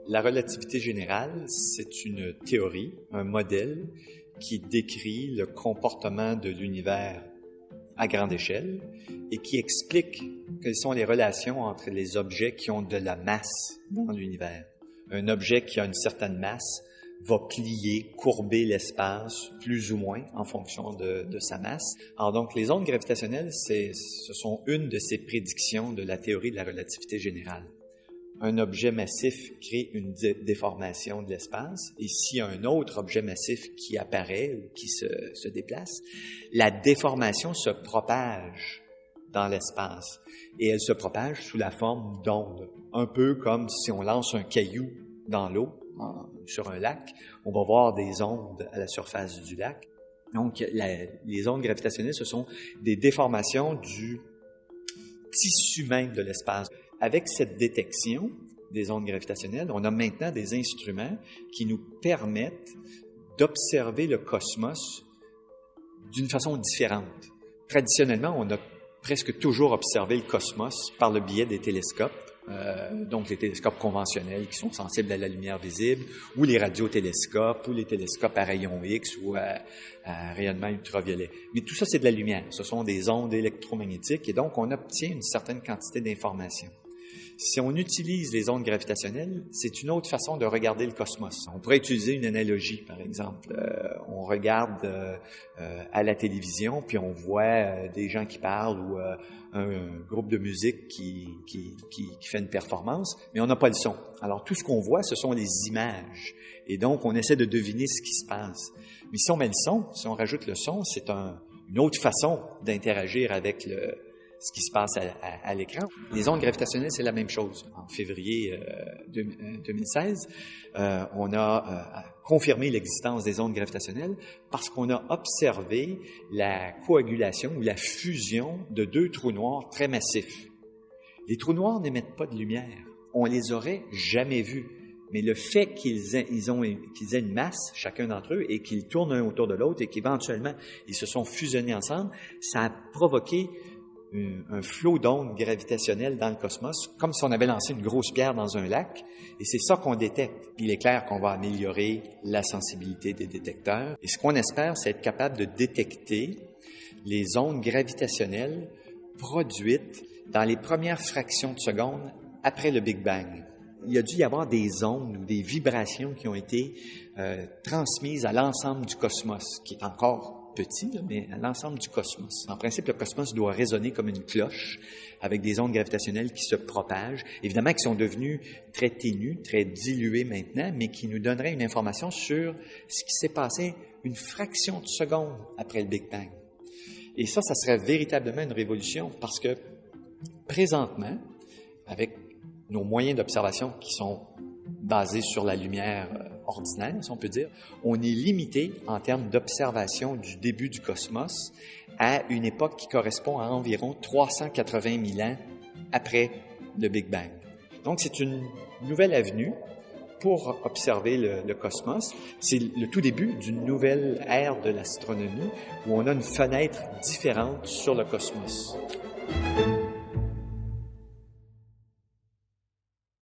La relativité générale, c'est une théorie, un modèle qui décrit le comportement de l'univers à grande échelle et qui explique quelles sont les relations entre les objets qui ont de la masse dans l'univers. Un objet qui a une certaine masse va plier, courber l'espace plus ou moins en fonction de sa masse. Alors donc, les ondes gravitationnelles, ce sont une de ces prédictions de la théorie de la relativité générale. Un objet massif crée une déformation de l'espace, et s'il y a un autre objet massif qui apparaît ou qui se déplace, la déformation se propage dans l'espace, et elle se propage sous la forme d'ondes, un peu comme si on lance un caillou dans l'eau, sur un lac, on va voir des ondes à la surface du lac. Donc, les ondes gravitationnelles, ce sont des déformations du tissu même de l'espace. Avec cette détection des ondes gravitationnelles, on a maintenant des instruments qui nous permettent d'observer le cosmos d'une façon différente. Traditionnellement, on a presque toujours observé le cosmos par le biais des télescopes, donc les télescopes conventionnels qui sont sensibles à la lumière visible, ou les radiotélescopes, ou les télescopes à rayons X ou à rayonnement ultraviolet. Mais tout ça, c'est de la lumière. Ce sont des ondes électromagnétiques et donc on obtient une certaine quantité d'informations. Si on utilise les ondes gravitationnelles, c'est une autre façon de regarder le cosmos. On pourrait utiliser une analogie, par exemple. On regarde à la télévision, puis on voit des gens qui parlent ou un groupe de musique qui fait une performance, mais on n'a pas le son. Alors, tout ce qu'on voit, ce sont les images. Et donc, on essaie de deviner ce qui se passe. Mais si on met le son, si on rajoute le son, c'est une autre façon d'interagir avec ce qui se passe à l'écran. Les ondes gravitationnelles, c'est la même chose. En février 2016, on a confirmé l'existence des ondes gravitationnelles parce qu'on a observé la coagulation ou la fusion de deux trous noirs très massifs. Les trous noirs n'émettent pas de lumière. On les aurait jamais vus. Mais le fait qu'ils aient une masse, chacun d'entre eux, et qu'ils tournent un autour de l'autre et qu'éventuellement, ils se sont fusionnés ensemble, ça a provoqué un flot d'ondes gravitationnelles dans le cosmos, comme si on avait lancé une grosse pierre dans un lac, et c'est ça qu'on détecte. Puis il est clair qu'on va améliorer la sensibilité des détecteurs, et ce qu'on espère, c'est être capable de détecter les ondes gravitationnelles produites dans les premières fractions de seconde après le Big Bang. Il a dû y avoir des ondes ou des vibrations qui ont été transmises à l'ensemble du cosmos, qui est encore petit, mais à l'ensemble du cosmos. En principe, le cosmos doit résonner comme une cloche avec des ondes gravitationnelles qui se propagent, évidemment qui sont devenues très ténues, très diluées maintenant, mais qui nous donneraient une information sur ce qui s'est passé une fraction de seconde après le Big Bang. Et ça serait véritablement une révolution parce que présentement, avec nos moyens d'observation qui sont basés sur la lumière ordinaire, si on peut dire, on est limité en termes d'observation du début du cosmos à une époque qui correspond à environ 380 000 ans après le Big Bang. Donc, c'est une nouvelle avenue pour observer le cosmos. C'est le tout début d'une nouvelle ère de l'astronomie où on a une fenêtre différente sur le cosmos.